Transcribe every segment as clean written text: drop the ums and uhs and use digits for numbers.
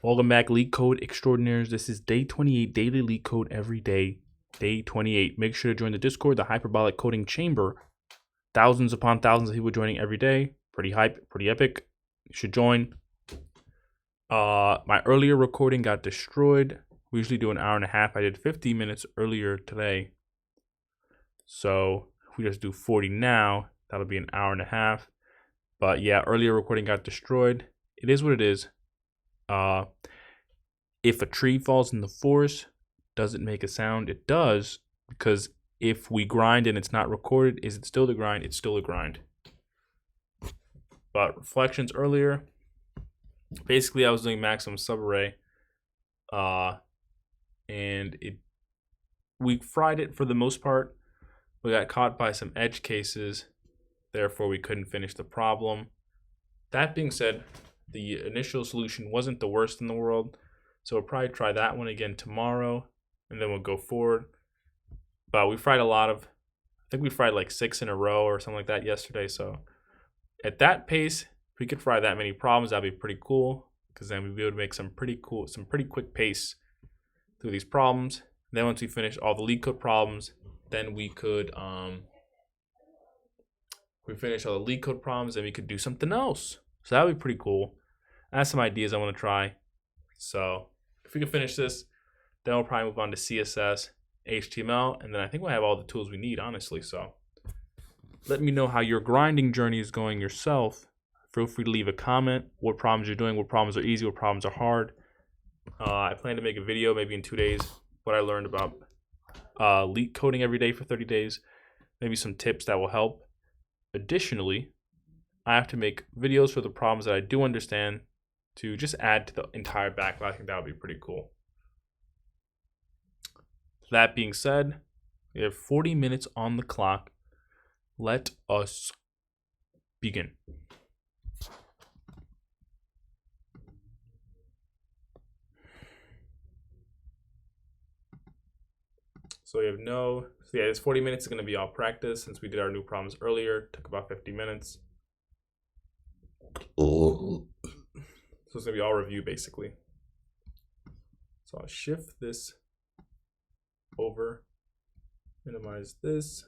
Welcome back, LeetCode Extraordinaires. This is day 28, daily LeetCode every day. Day 28. Make sure to join the Discord, the Hyperbolic Coding Chamber. Thousands upon thousands of people joining every day. Pretty hype, pretty epic. You should join. My earlier recording got destroyed. We usually do an hour and a half. I did 50 minutes earlier today. So if we just do 40 now, that'll be an hour and a half. But yeah, earlier recording got destroyed. It is what it is. If a tree falls in the forest, does it make a sound? It does, because if we grind and it's not recorded, is it still the grind? It's still a grind. But reflections earlier, basically I was doing maximum subarray, and we fried it for the most part. We got caught by some edge cases, therefore we couldn't finish the problem. That being said, the initial solution wasn't the worst in the world, so we'll probably try that one again tomorrow, and then we'll go forward. But we fried a lot of, I think we fried like 6 in a row or something like that yesterday, so at that pace, if we could fry that many problems, that'd be pretty cool, because then we'd be able to make some pretty quick pace through these problems. And then once we finish all the LeetCode problems, then we could, we finish all the LeetCode problems, then we could do something else. So that would be pretty cool. I have some ideas I want to try. So if we can finish this, then we'll probably move on to CSS, HTML, and then I think we'll have all the tools we need, honestly. So let me know how your grinding journey is going yourself. Feel free to leave a comment, what problems you're doing, what problems are easy, what problems are hard. I plan to make a video maybe in 2 days, what I learned about leet coding every day for 30 days, maybe some tips that will help. Additionally, I have to make videos for the problems that I do understand to just add to the entire backlog. I think that would be pretty cool. That being said, we have 40 minutes on the clock. Let us begin. So we have this 40 minutes is going to be all practice since we did our new problems earlier. Took about 50 minutes. So it's going to be all review basically. So I'll shift this over, minimize this,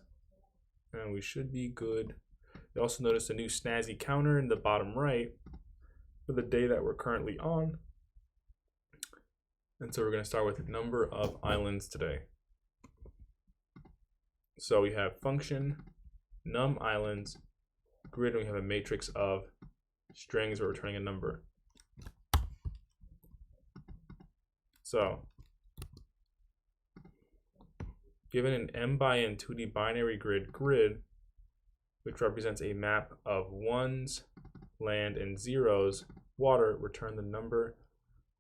and we should be good. You also notice a new snazzy counter in the bottom right for the day that we're currently on. And so we're going to start with the number of islands today. So we have function, num islands, grid, and we have a matrix of strings. We're returning a number. So given an m by n 2D binary grid, which represents a map of ones, land, and zeros, water, return the number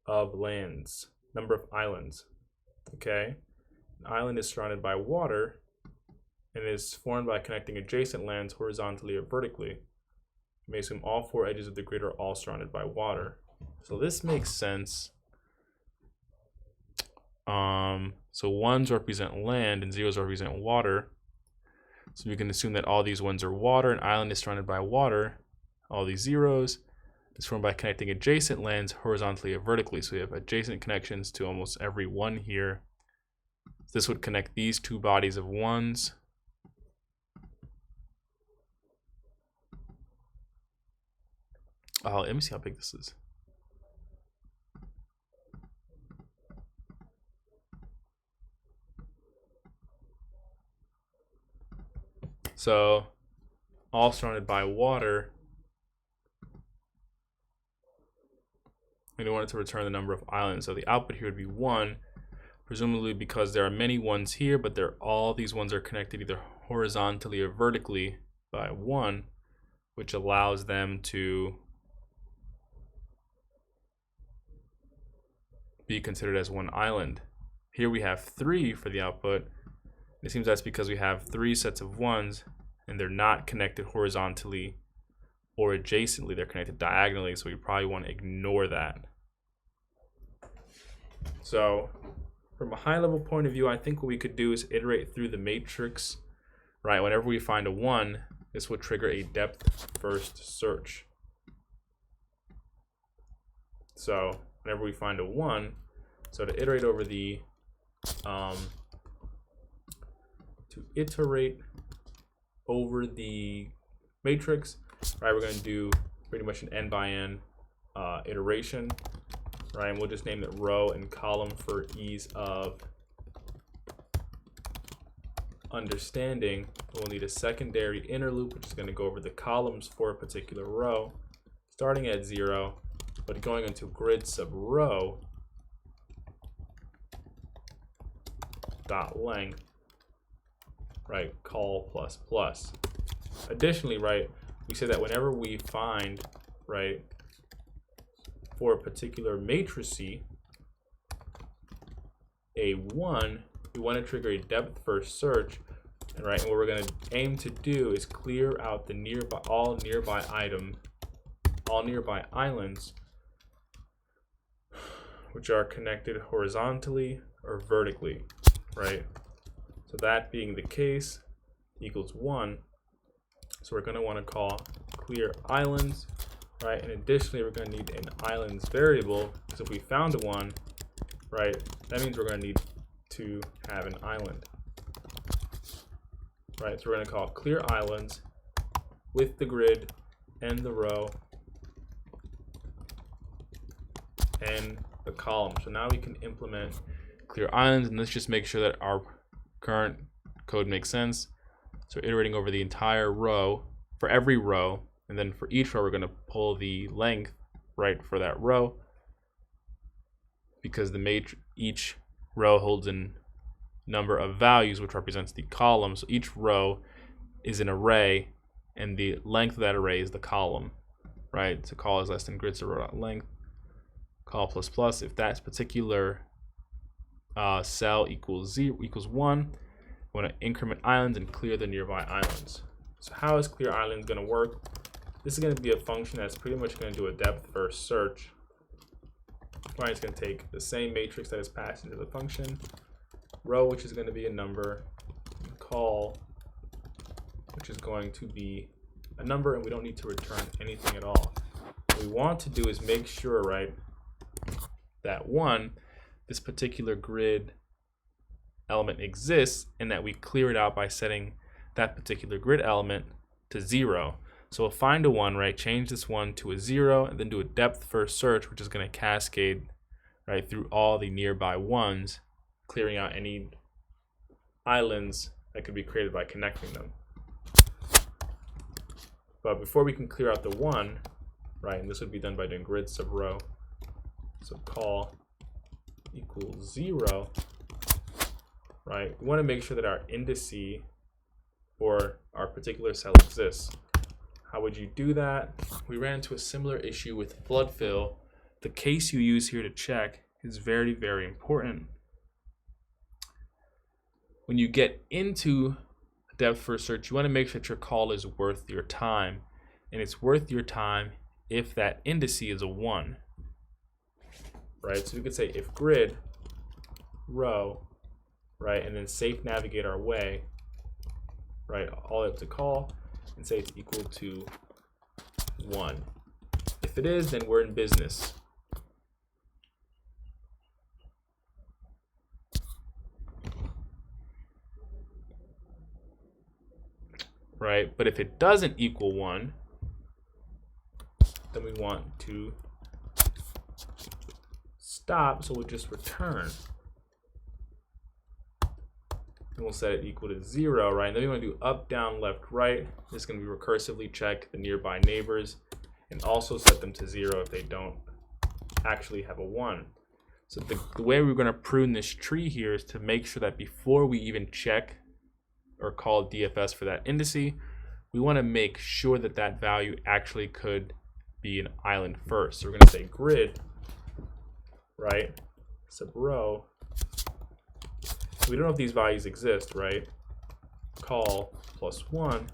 of islands. Okay, an island is surrounded by water and is formed by connecting adjacent lands horizontally or vertically. You may assume all 4 edges of the grid are all surrounded by water. So this makes sense. So ones represent land and zeros represent water. So we can assume that all these ones are water. An island is surrounded by water. All these zeros is formed by connecting adjacent lands horizontally or vertically. So we have adjacent connections to almost every one here. This would connect these 2 bodies of ones. Let me see how big this is. So all surrounded by water. We want it to return the number of islands. So the output here would be 1, presumably because there are many ones here, but all these ones are connected either horizontally or vertically by 1, which allows them to be considered as 1 island. Here we have 3 for the output. It seems that's because we have 3 sets of ones and they're not connected horizontally or adjacently, they're connected diagonally, so we probably want to ignore that. So from a high level point of view, I think what we could do is iterate through the matrix, right? Whenever we find a 1, this will trigger a depth first search. So whenever we find a 1, so to iterate over the matrix, right, we're going to do pretty much an n by n iteration, right, and we'll just name it row and column for ease of understanding. We'll need a secondary inner loop, which is going to go over the columns for a particular row, starting at 0, but going into grid sub row dot length, right, call plus plus. Additionally, right, we say that whenever we find, right, for a particular matrix a 1, we want to trigger a depth first search, and right, and what we're going to aim to do is clear out the all nearby islands which are connected horizontally or vertically, right? So that being the case, equals 1. So we're going to want to call clear islands, right? And additionally, we're going to need an islands variable, because if we found a 1, right, that means we're going to need to have an island, right? So we're going to call clear islands with the grid and the row and the column. So now we can implement clear islands, and let's just make sure that our current code makes sense. So iterating over the entire row for every row, and then for each row we're going to pull the length, right, for that row, because each row holds a number of values which represents the column. So each row is an array, and the length of that array is the column, right? So call is less than grid, so row dot length call plus plus. If that particular cell equals 1, we want to increment islands and clear the nearby islands. So how is clear islands going to work? This is going to be a function that's pretty much going to do a depth first search. Right, it's going to take the same matrix that is passed into the function, row, which is going to be a number, and call, which is going to be a number, and we don't need to return anything at all. What we want to do is make sure, right, that 1, this particular grid element exists, and that we clear it out by setting that particular grid element to 0. So we'll find a 1, right, change this 1 to a 0, and then do a depth first search, which is going to cascade, right, through all the nearby 1s, clearing out any islands that could be created by connecting them. But before we can clear out the 1, right, and this would be done by doing grid sub row, so call equals 0, right, we want to make sure that our indice for our particular cell exists. How would you do that? We ran into a similar issue with flood fill. The case you use here to check is very, very important. When you get into a depth first search, you want to make sure that your call is worth your time. And it's worth your time if that indice is a 1. Right? So we could say if grid row, right, and then safe navigate our way, right, all the way up to call, and say it's equal to 1. If it is, then we're in business. Right? But if it doesn't equal 1, then we want to stop, so we'll just return. And we'll set it equal to 0, right? And then we want to do up, down, left, right. This is going to be recursively check the nearby neighbors and also set them to 0 if they don't actually have a 1. So the way we're going to prune this tree here is to make sure that before we even check or call DFS for that indice, we want to make sure that that value actually could be an island first. So we're going to say grid, right, sub row. We don't know if these values exist, right? Call plus 1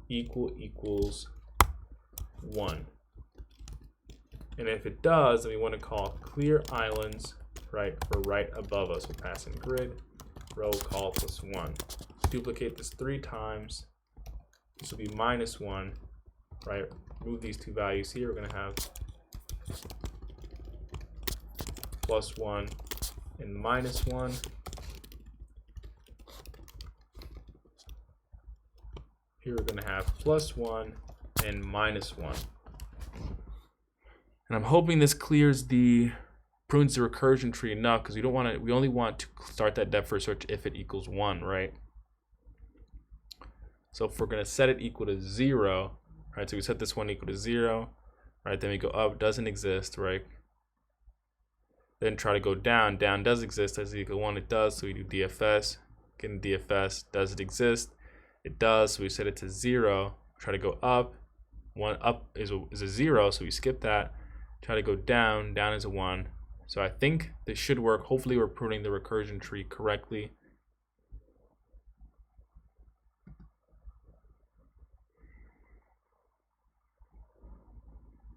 equals 1. And if it does, then we want to call clear islands, right, for right above us. We'll pass in grid, row, call plus 1. Duplicate this 3 times. This will be minus 1, right? Move these 2 values here. We're going to have +1 and -1. Here we're going to have +1 and -1. And I'm hoping this prunes the recursion tree enough, because we only want to start that depth first search if it equals 1, right? So if we're going to set it equal to 0, right? So we set this one equal to 0, right? Then we go up, doesn't exist, right? Then try to go down, down does exist, as equal to 1, it does, so we do DFS, get in DFS, does it exist? It does, so we set it to 0, try to go up, 1 up is a 0, so we skip that, try to go down, down is a 1. So I think this should work. Hopefully we're pruning the recursion tree correctly.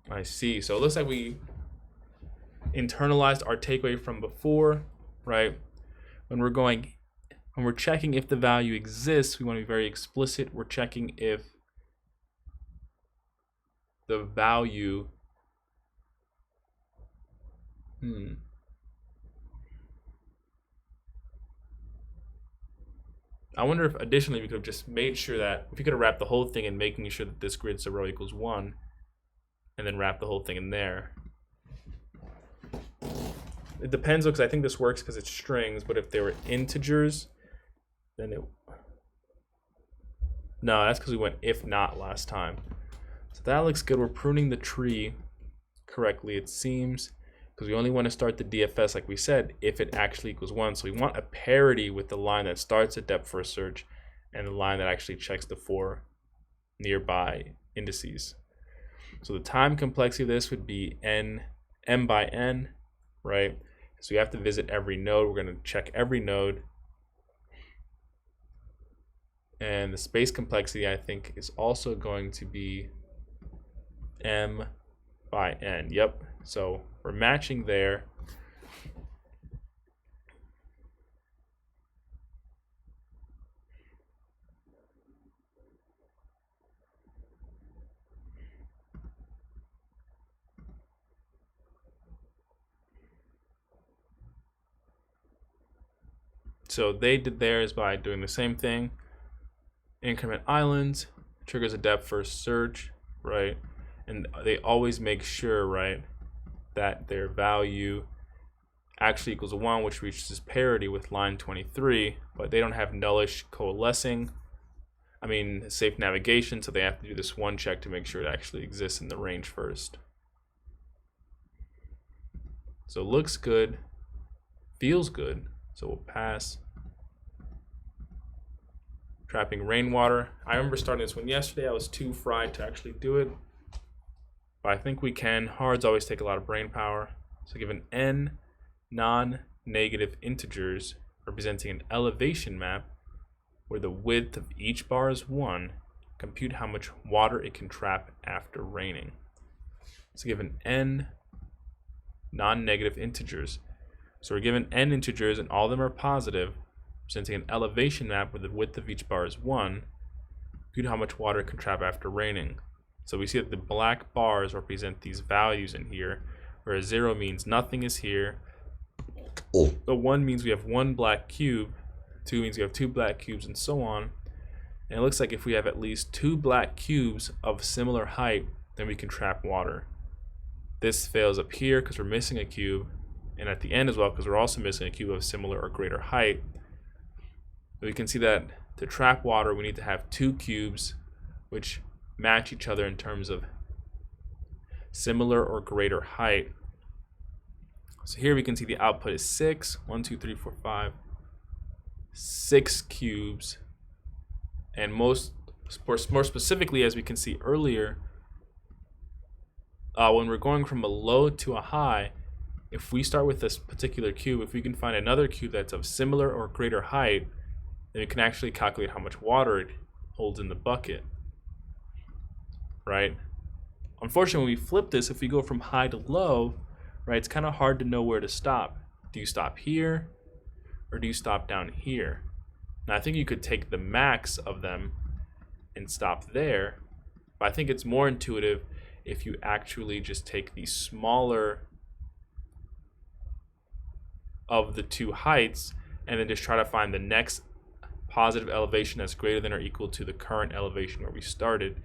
I see. So it looks like we internalized our takeaway from before, right? When we're checking if the value exists, we want to be very explicit. We're checking if the value I wonder if additionally we could have just made sure that if we could have wrapped the whole thing in making sure that this grid sub row equals 1 and then wrap the whole thing in there. It depends, because I think this works because it's strings, but if they were integers, then it... No, that's because we went if not last time. So that looks good. We're pruning the tree correctly, it seems, because we only want to start the DFS, like we said, if it actually equals 1. So we want a parity with the line that starts at depth first search and the line that actually checks the 4 nearby indices. So the time complexity of this would be m by n, right? So we have to visit every node. We're going to check every node. And the space complexity, I think, is also going to be m by n. Yep. So we're matching there. So they did theirs by doing the same thing. Increment islands triggers a depth first search, right? And they always make sure, right, that their value actually equals 1, which reaches parity with line 23, but they don't have nullish coalescing. I mean, safe navigation, so they have to do this one check to make sure it actually exists in the range first. So it looks good, feels good, so we'll pass. Trapping rainwater. I remember starting this one yesterday. I was too fried to actually do it, but I think we can. Hards always take a lot of brain power. So given n non-negative integers representing an elevation map where the width of each bar is 1, compute how much water it can trap after raining. So given n non-negative integers. So we're given n integers and all of them are positive, representing an elevation map where the width of each bar is 1, compute how much water it can trap after raining. So we see that the black bars represent these values in here, where 0 means nothing is here. The 1 means we have 1 black cube, 2 means we have 2 black cubes, and so on. And it looks like if we have at least 2 black cubes of similar height, then we can trap water. This fails up here because we're missing a cube, and at the end as well because we're also missing a cube of similar or greater height. But we can see that to trap water, we need to have 2 cubes which match each other in terms of similar or greater height. So here we can see the output is 6, 1, 2, 3, 4, 5, 6 cubes. And more specifically, as we can see earlier, when we're going from a low to a high, if we start with this particular cube, if we can find another cube that's of similar or greater height, then we can actually calculate how much water it holds in the bucket, right? Unfortunately, when we flip this, if we go from high to low, right, it's kind of hard to know where to stop. Do you stop here or do you stop down here? Now, I think you could take the max of them and stop there, but I think it's more intuitive if you actually just take the smaller of the two heights, and then just try to find the next positive elevation that's greater than or equal to the current elevation where we started.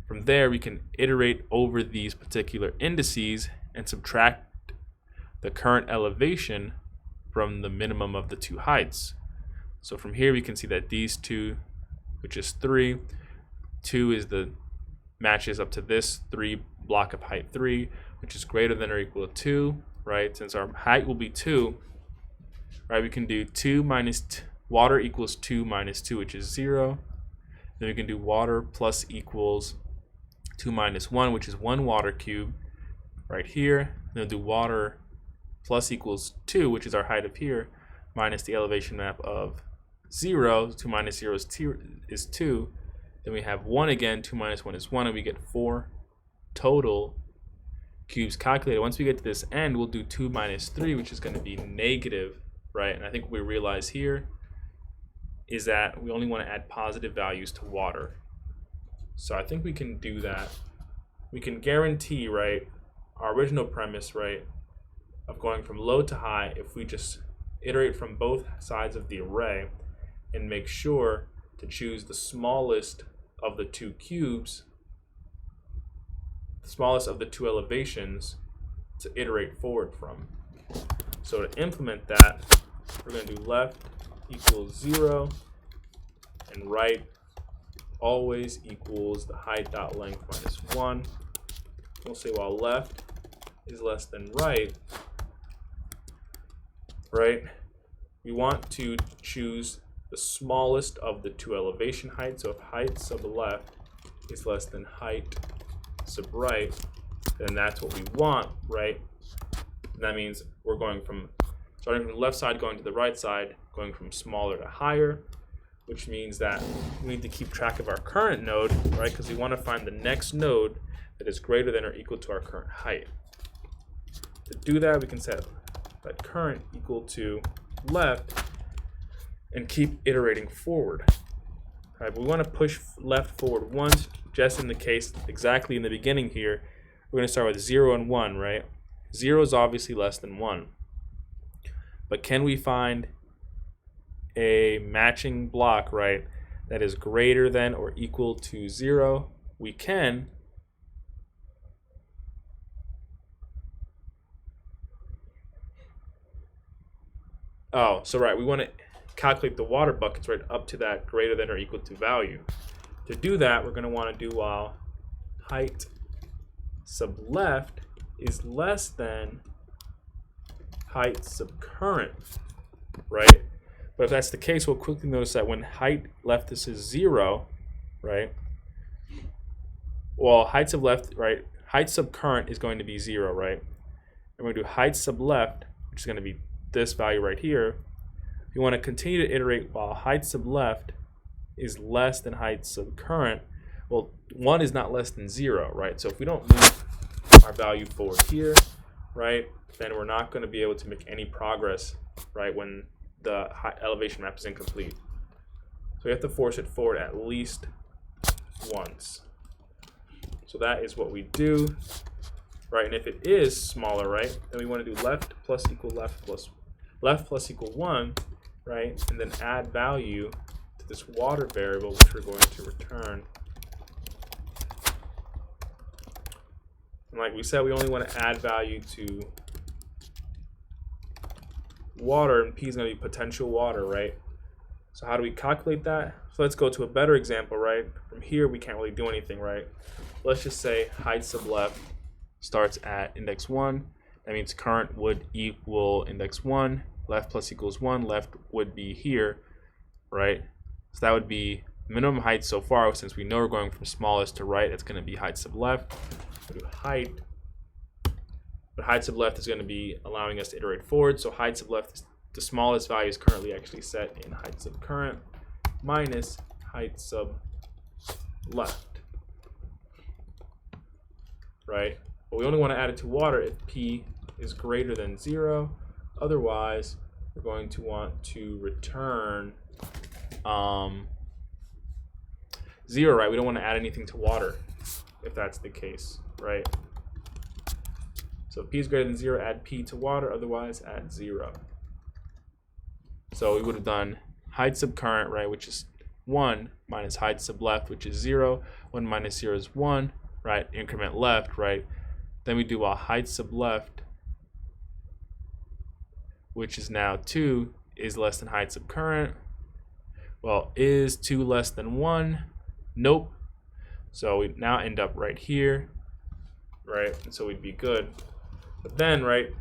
From there, we can iterate over these particular indices and subtract the current elevation from the minimum of the two heights. So from here, we can see that these two, which is 3, 2 is the matches up to this 3 block of height 3, which is greater than or equal to 2, right? Since our height will be 2, right, we can do 2 minus water equals 2 minus 2, which is 0. Then we can do water plus equals 2 minus 1, which is 1 water cube right here. Then we'll do water plus equals 2, which is our height up here, minus the elevation map of 0. 2 minus 0 is 2. Then we have 1 again. 2 minus 1 is 1, and we get 4 total cubes calculated. Once we get to this end, we'll do 2 minus 3, which is going to be negative, right? And I think what we realize here is that we only want to add positive values to water. So I think we can do that. We can guarantee, right, our original premise, right, of going from low to high if we just iterate from both sides of the array and make sure to choose the smallest of the two cubes, the smallest of the two elevations to iterate forward from. So to implement that, we're going to do left equals 0 and right always equals the height dot length minus 1. We'll say while left is less than right, we want to choose the smallest of the two elevation heights. So if height sub left is less than height sub right, then that's what we want, right? And that means we're going from starting from the left side going to the right side, going from smaller to higher, which means that we need to keep track of our current node, right? Because we want to find the next node that is greater than or equal to our current height. To do that, we can set that current equal to left and keep iterating forward. All right, but we want to push left forward once, just in the case exactly in the beginning here. We're going to start with 0 and 1, right? 0 is obviously less than 1. But can we find a matching block, right, that is greater than or equal to 0? We can. Oh, so right, we want to calculate the water buckets right up to that greater than or equal to value. To do that, we're going to want to do while height sub left is less than height sub current, right? But if that's the case, we'll quickly notice that when height left is 0, right? Well, height sub left, right? Height sub current is going to be 0, right? And we're going to do height sub left, which is going to be this value right here. If you want to continue to iterate while height sub left is less than height sub current, well, 1 is not less than 0, right? So if we don't move our value forward here, right, then we're not going to be able to make any progress, right, when the elevation map is incomplete. So we have to force it forward at least once. So that is what we do, right? And if it is smaller, right, then we want to do left plus equal left plus equal 1, right? And then add value to this water variable, which we're going to return. And like we said, we only want to add value to water, and P is going to be potential water, right? So how do we calculate that? So let's go to a better example, right? From here, we can't really do anything, right? Let's just say height sub left starts at index 1. That means current would equal index 1. Left plus equals 1. Left would be here, right? So that would be minimum height so far. Since we know we're going from smallest to right, it's going to be height sub left. We'll do height. But height sub left is going to be allowing us to iterate forward. So height sub left is the smallest value is currently actually set in height sub current minus height sub left, right? But we only want to add it to water if P is greater than 0. Otherwise, we're going to want to return 0, right? We don't want to add anything to water if that's the case, right? So if P is greater than 0, add P to water. Otherwise, add 0. So we would have done height sub current, right, which is 1 minus height sub left, which is 0. 1 minus 0 is 1, right? Increment left, right? Then we do a height sub left, which is now 2, is less than height sub current. Well, is 2 less than 1? Nope. So we now end up right here, right? And so we'd be good. But then, right,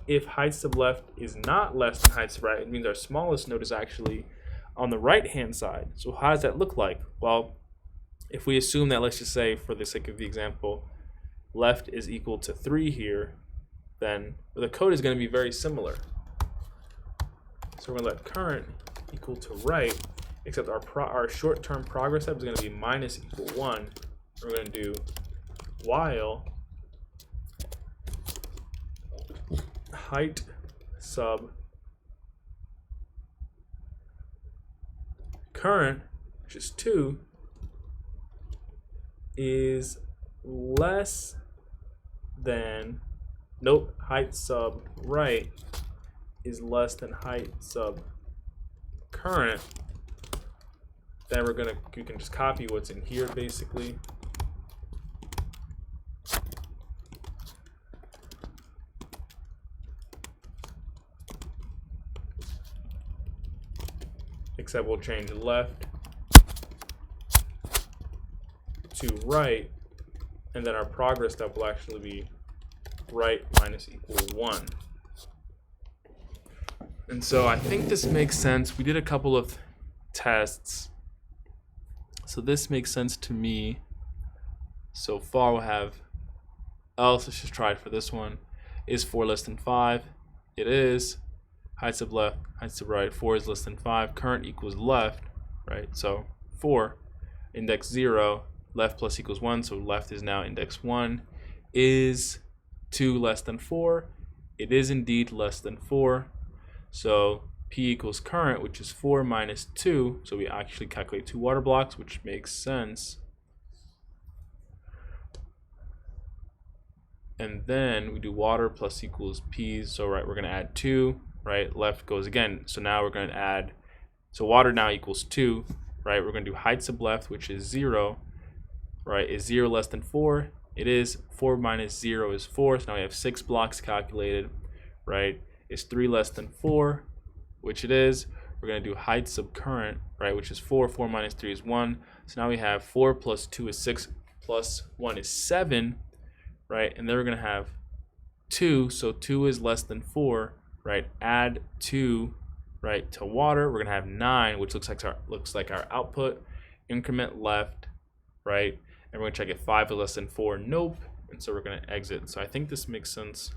if height sub left is not less than height sub right, it means our smallest node is actually on the right-hand side. So how does that look like? Well, if we assume that, let's just say, for the sake of the example, left is equal to 3 here, then the code is going to be very similar. So we're going to let current equal to right, except our short-term progress step is going to be minus equal 1. We're going to do while height sub current, which is 2, is less than, nope, height sub right is less than height sub current. Then you can just copy what's in here basically. Except we'll change left to right, and then our progress step will actually be right minus equal 1. And so I think this makes sense. We did a couple of tests, so this makes sense to me. So far we'll have else. Let's just try it for this one. Is 4 less than 5? It is. Height sub left, height sub right. 4 is less than 5. Current equals left, right? So 4, index 0, left plus equals 1. So left is now index 1. Is 2 less than 4? It is indeed less than 4. So P equals current, which is 4 minus 2. So we actually calculate 2 water blocks, which makes sense. And then we do water plus equals P. So right, we're going to add 2. Right, left goes again. So now we're going to add, so water now equals 2, right? We're going to do height sub left, which is 0, right? Is 0 less than 4? It is. 4 minus 0 is 4. So now we have 6 blocks calculated, right? Is 3 less than 4? Which it is. We're going to do height sub current, right? Which is 4. 4 minus 3 is 1. So now we have 4 plus 2 is 6 plus 1 is 7, right? And then we're going to have 2. So 2 is less than 4. Right, add 2, right, to water. We're gonna have 9, which looks like our output. Increment left, right, and we're gonna check if 5 is less than 4. Nope, and so we're gonna exit. So I think this makes sense.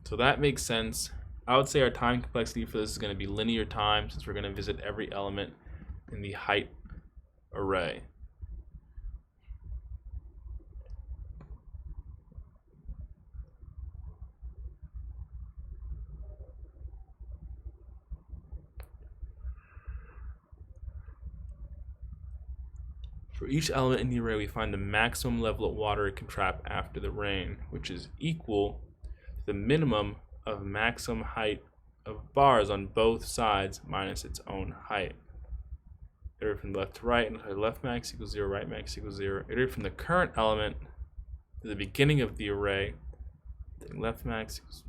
So that makes sense. I would say our time complexity for this is gonna be linear time, since we're gonna visit every element in the height array. For each element in the array, we find the maximum level of water it can trap after the rain, which is equal to the minimum of maximum height of bars on both sides minus its own height. Iterate from left to right, and left max equals 0, right max equals 0. Iterate from the current element to the beginning of the array. Left max equals,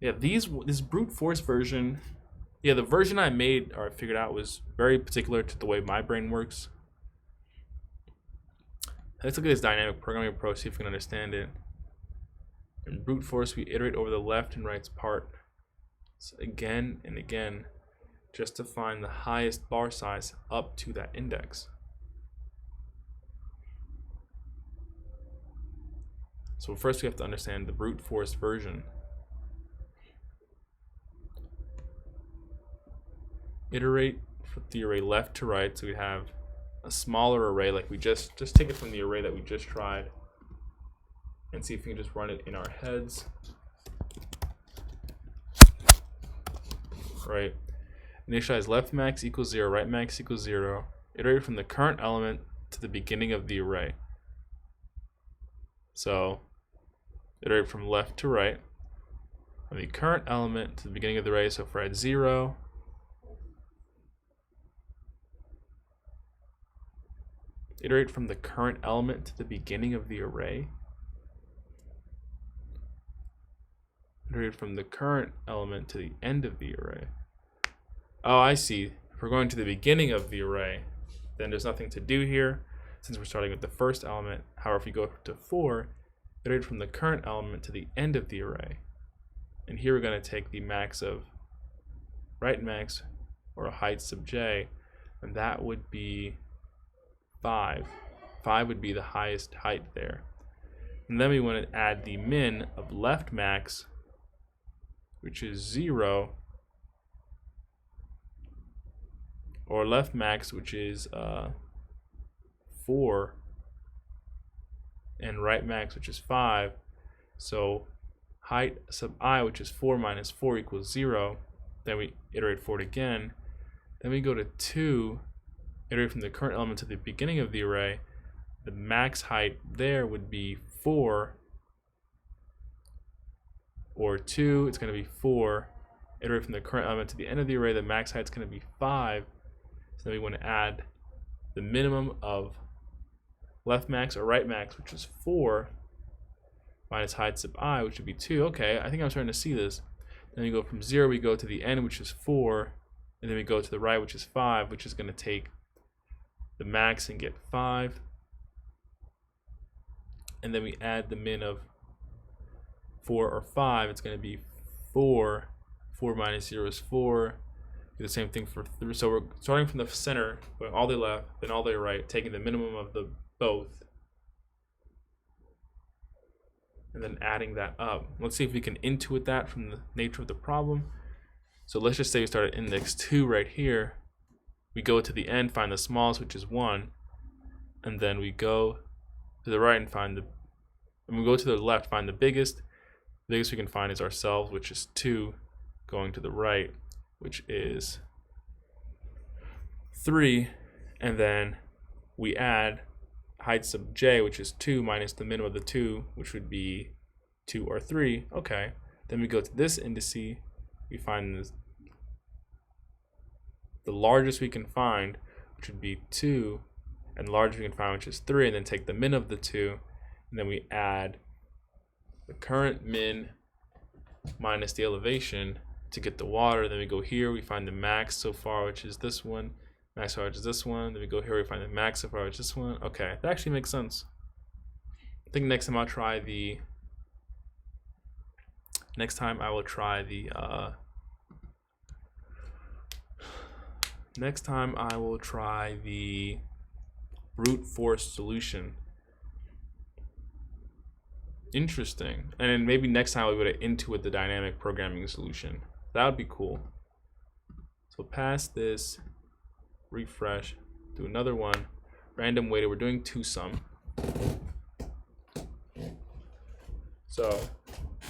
yeah, this brute force version, yeah, the version I made or I figured out was very particular to the way my brain works. Let's look at this dynamic programming approach, see if we can understand it. In brute force, we iterate over the left and right's part. So again and again, just to find the highest bar size up to that index. So first we have to understand the brute force version. Iterate for the array left to right, so we have a smaller array, like we just take it from the array that we just tried and see if we can just run it in our heads. Right. Initialize left max equals 0, right max equals 0. Iterate from the current element to the beginning of the array. So iterate from left to right, from the current element to the beginning of the array. So if we're at 0, iterate from the current element to the beginning of the array. Iterate from the current element to the end of the array. Oh, I see. If we're going to the beginning of the array, then there's nothing to do here since we're starting with the first element. However, if we go to 4, iterate from the current element to the end of the array. And here we're going to take the max of right max, or a height sub j, and that would be 5. 5 would be the highest height there. And then we want to add the min of left max, which is 0, or left max, which is 4, and right max, which is 5. So height sub I, which is 4 minus 4 equals 0. Then we iterate for it again. Then we go to 2, iterate from the current element to the beginning of the array. The max height there would be 4, or 2, it's going to be 4. Iterate from the current element to the end of the array. The max height is going to be 5. So then we want to add the minimum of left max or right max, which is 4, minus height sub I, which would be 2. Okay, I think I'm starting to see this. Then we go from 0, we go to the end, which is 4, and then we go to the right, which is 5, which is going to take the max and get 5. And then we add the min of 4 or 5. It's going to be 4. 4 minus 0 is 4. Do the same thing for 3. So we're starting from the center, going all the way left, then all the way right, taking the minimum of the both, and then adding that up. Let's see if we can intuit that from the nature of the problem. So let's just say we start at index 2 right here. We go to the end, find the smallest, which is 1, and then we go to the right and find the, and we go to the left, find the biggest. The biggest we can find is ourselves, which is 2, going to the right, which is 3, and then we add height sub j, which is 2, minus the minimum of the 2, which would be 2 or 3. Okay, then we go to this indice, we find the largest we can find, which would be 2, and the largest we can find, which is 3, and then take the min of the 2, and then we add the current min minus the elevation to get the water. Then we go here, we find the max so far, which is this one, max so far, which is this one. Then we go here, we find the max so far, which is this one. Okay, that actually makes sense. I think next time I'll try the brute force solution. Interesting. And then maybe next time we would intuit the dynamic programming solution. That would be cool. So pass this, refresh, do another one, random weighted. We're doing 2sum. So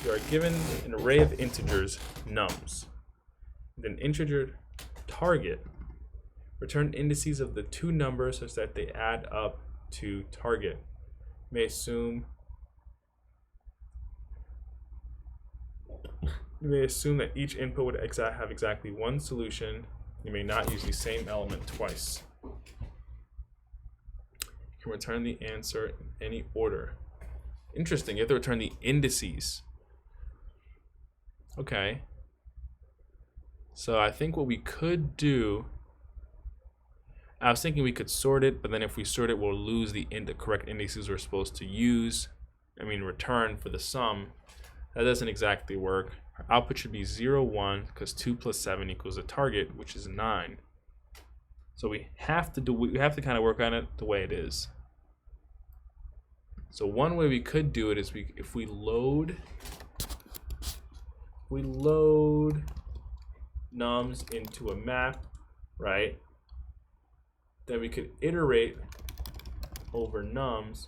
you are given an array of integers, nums. Then integer target. Return indices of the 2 numbers such that they add up to target. You may assume that each input would have exactly 1 solution. You may not use the same element twice. You can return the answer in any order. Interesting, you have to return the indices. Okay. So I think what we could do, I was thinking we could sort it, but then if we sort it, we'll lose the correct indices we're supposed to return for the sum. That doesn't exactly work. Our output should be 0, 1, because 2 plus 7 equals a target, which is 9. So we have to kind of work on it the way it is. So one way we could do it is if we load nums into a map, right? Then we could iterate over nums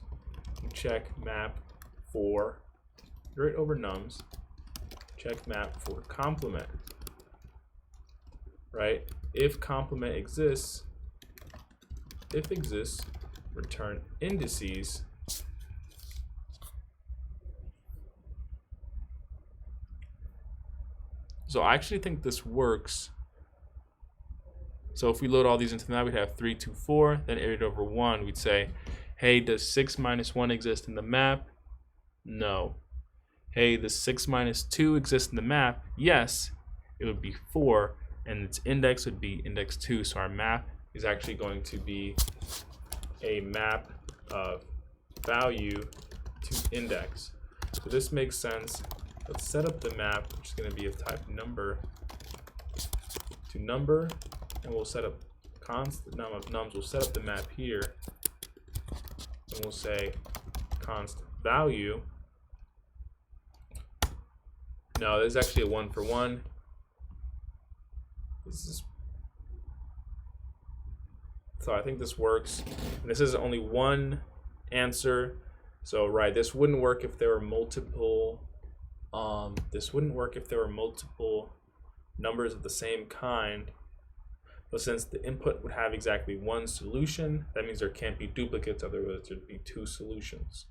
and check map for iterate over nums, check map for complement, right? If complement exists, return indices So I actually think this works. So if we load all these into the map, we'd have 3, 2, 4, then iterate over 1. We'd say, hey, does 6 minus 1 exist in the map? No. Hey, does 6 minus 2 exist in the map? Yes. It would be 4, and its index would be index 2. So our map is actually going to be a map of value to index. So this makes sense. Let's set up the map, which is going to be of type number to number, and we'll set up const num of nums. We'll set up the map here, and we'll say const value. No, there's actually a 1-for-1. So I think this works. And this is only one answer. So right, this wouldn't work if there were multiple. This wouldn't work if there were multiple numbers of the same kind. But since the input would have exactly one solution, that means there can't be duplicates. Otherwise, there'd be 2 solutions.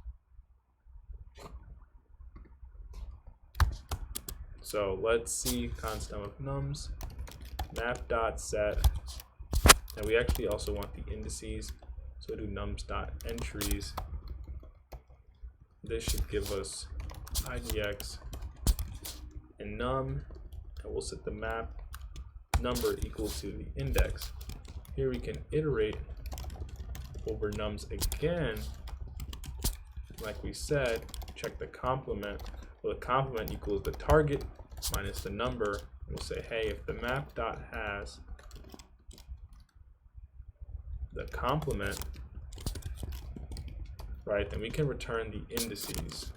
So let's see const num of nums, map.set. And we actually also want the indices. So we'll do nums.entries. This should give us idx and num, and we'll set the map number equal to the index. Here we can iterate over nums again. Like we said, check the complement. Well, the complement equals the target minus the number. We'll say, hey, if the map dot has the complement, right, then we can return the indices.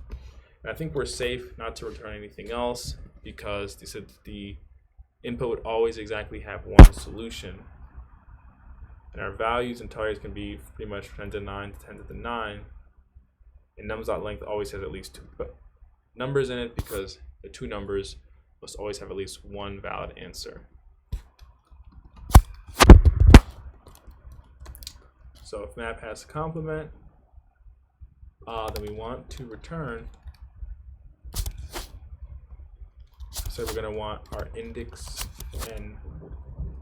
And I think we're safe not to return anything else because they said the input would always exactly have one solution. And our values and targets can be pretty much 10 to the 9 to 10 to the 9. And nums.length always has at least 2 numbers in it because the 2 numbers must always have at least one valid answer. So if map has a complement, then we want to return. So we're going to want our index and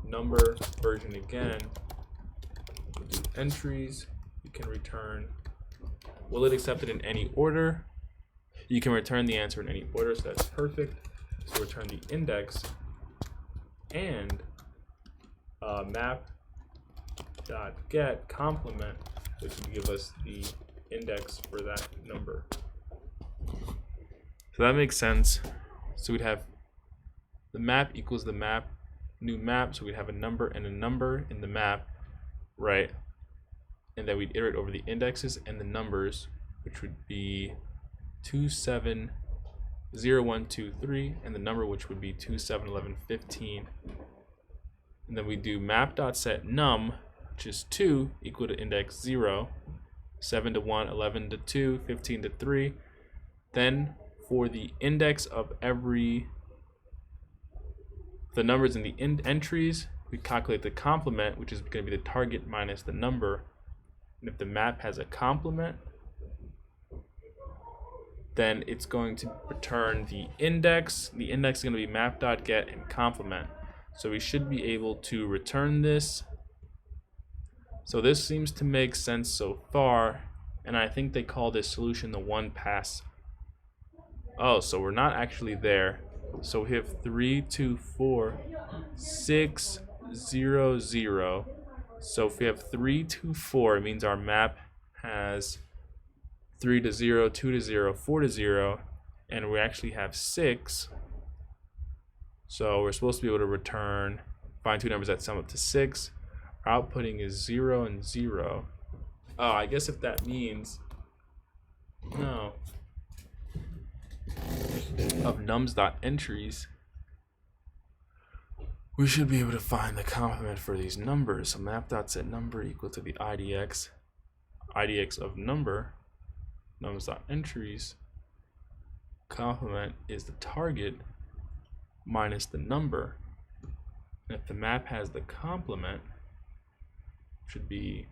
number version again. We'll do entries. You can return. Will it accept it in any order? You can return the answer in any order, so that's perfect. So return the index and map.get complement, which would give us the index for that number. So that makes sense. So we'd have the map equals the map, new map, so we'd have a number and a number in the map, right? And then we'd iterate over the indexes and the numbers, which would be 2, 7, 0, 1, 2, 3, and the number which would be 2, 7, 11, 15. And then we do map.set num, which is 2 equal to index 0, 7 to 1, 11 to 2, 15 to 3. Then for the index of the numbers in the entries, we calculate the complement, which is going to be the target minus the number. And if the map has a complement, then it's going to return the index. The index is going to be map.get and complement. So we should be able to return this. So this seems to make sense so far, and I think they call this solution the one pass. Oh, so we're not actually there. So we have 3, 2, 4, 6, 0, 0. So if we have 3, 2, 4, it means our map has 3 to 0, 2 to 0, 4 to 0, and we actually have 6. So we're supposed to be able to return, find 2 numbers that sum up to 6. Our outputting is 0 and 0. Oh, I guess if that means, no, of nums.entries, we should be able to find the complement for these numbers. So map.set number equal to the idx of number, nums.entries, complement is the target minus the number. And if the map has the complement, it should be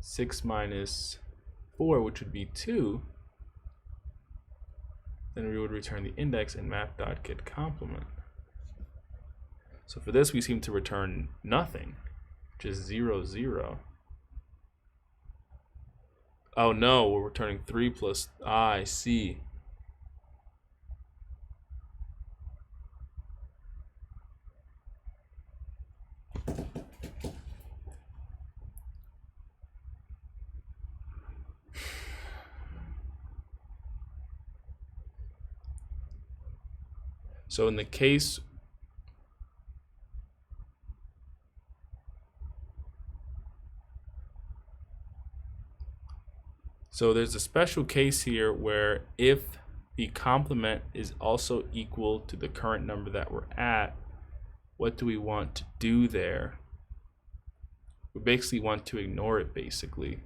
6 minus 4, which would be 2. then we would return the index in map.getComplement. So for this, we seem to return nothing, just 0, 0. Oh no, we're returning 3 plus, I see. So in the case, so there's a special case here where if the complement is also equal to the current number that we're at, what do we want to do there? We basically want to ignore it, basically.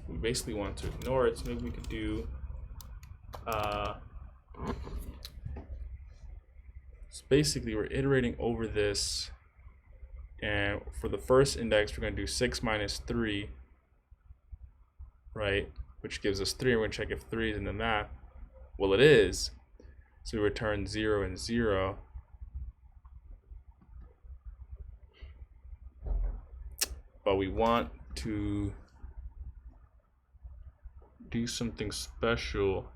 We basically want to ignore it, so maybe we could do so basically we're iterating over this, and for the first index we're going to do 6 minus 3, right, which gives us 3, and we're going to check if 3 is in the map. Well, it is, so we return 0 and 0. But we want to do something special.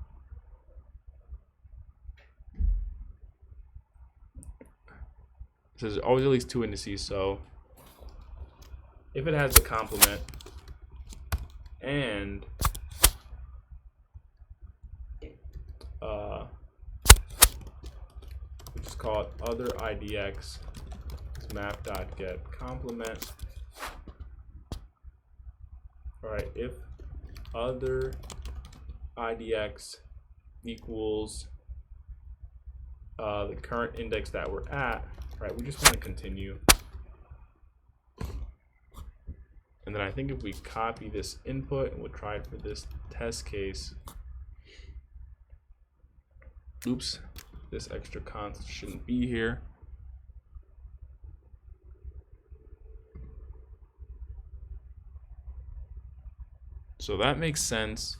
So there's always at least 2 indices, so if it has the complement and we just call it other IDX map.getComplement. All right, if other IDX equals the current index that we're at, right, we just want to continue. And then I think if we copy this input and we'll try it for this test case, oops, this extra const shouldn't be here. So that makes sense.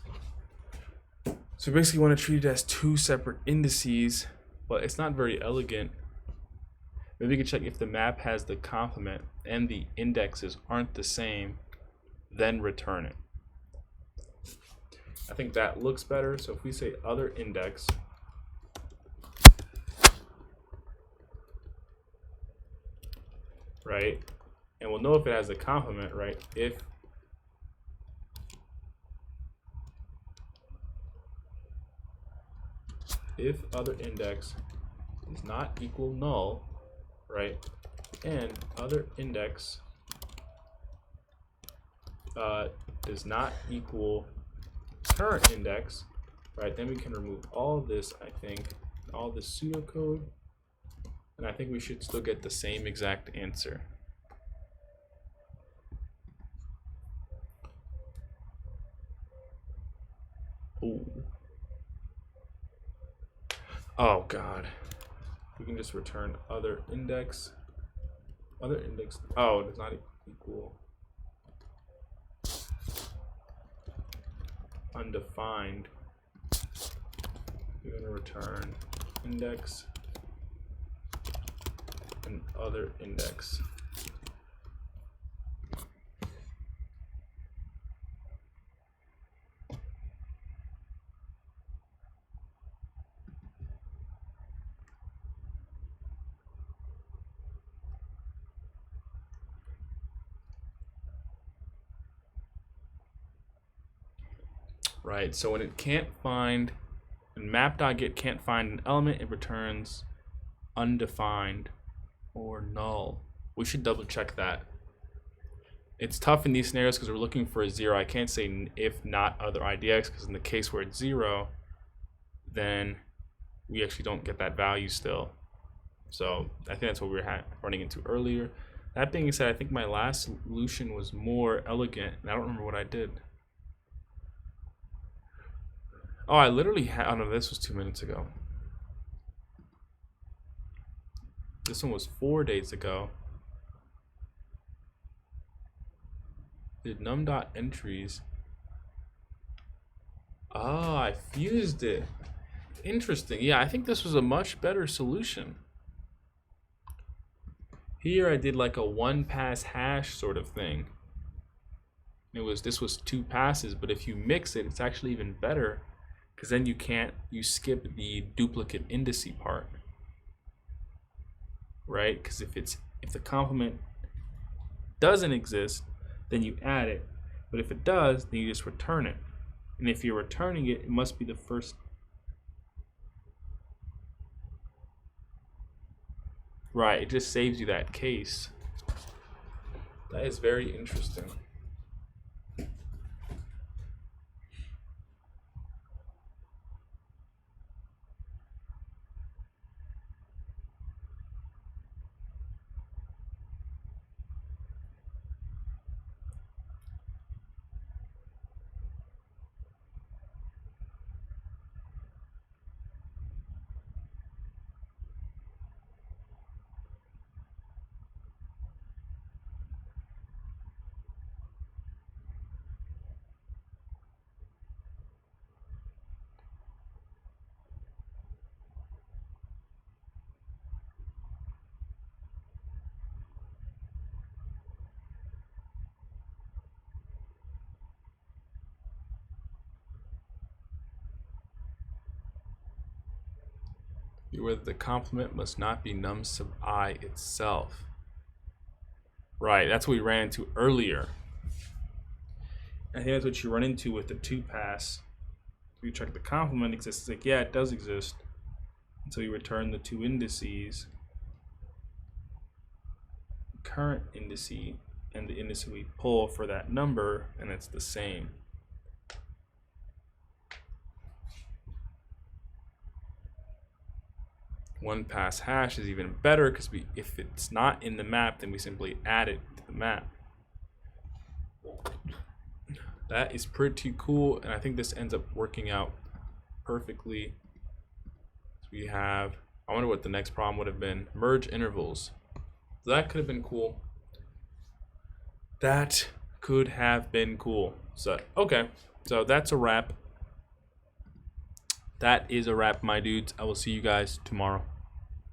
So we basically want to treat it as 2 separate indices, but it's not very elegant. Maybe we can check if the map has the complement and the indexes aren't the same, then return it. I think that looks better. So if we say other index, right, and we'll know if it has a complement, right, if other index is not equal null, right, and other index does not equal current index, right, then we can remove all of this, I think, all this pseudocode, and I think we should still get the same exact answer. Ooh. Oh God, we can just return other index. Other index, oh, it does not equal undefined. We're going to return index and other index. Right, so when it can't find, and map.get can't find an element, it returns undefined or null. We should double check that. It's tough in these scenarios because we're looking for a 0. I can't say if not other IDX, because in the case where it's 0, then we actually don't get that value still. So I think that's what we were running into earlier. That being said, I think my last solution was more elegant, and I don't remember what I did. Oh, I literally had, oh no, this was 2 minutes ago. This one was 4 days ago. Did num.entries. Oh, I fused it. Interesting. Yeah, I think this was a much better solution. Here I did like a one pass hash sort of thing. This was 2 passes, but if you mix it, it's actually even better, because then you skip the duplicate indice part, right? Because if the complement doesn't exist, then you add it, but if it does, then you just return it. And if you're returning it, it must be the first. Right, it just saves you that case. That is very interesting. Whether the complement must not be num sub I itself. Right, that's what we ran into earlier. I think that's what you run into with the 2 pass. You check the complement exists. It's like, yeah, it does exist. Until you return the 2 indices. Current indice and the indice we pull for that number, and it's the same. One pass hash is even better, because if it's not in the map, then we simply add it to the map. That is pretty cool, and I think this ends up working out perfectly. So we have, I wonder what the next problem would have been. Merge intervals. So that could have been cool. That could have been cool. So, okay. So that's a wrap. That is a wrap, my dudes. I will see you guys tomorrow.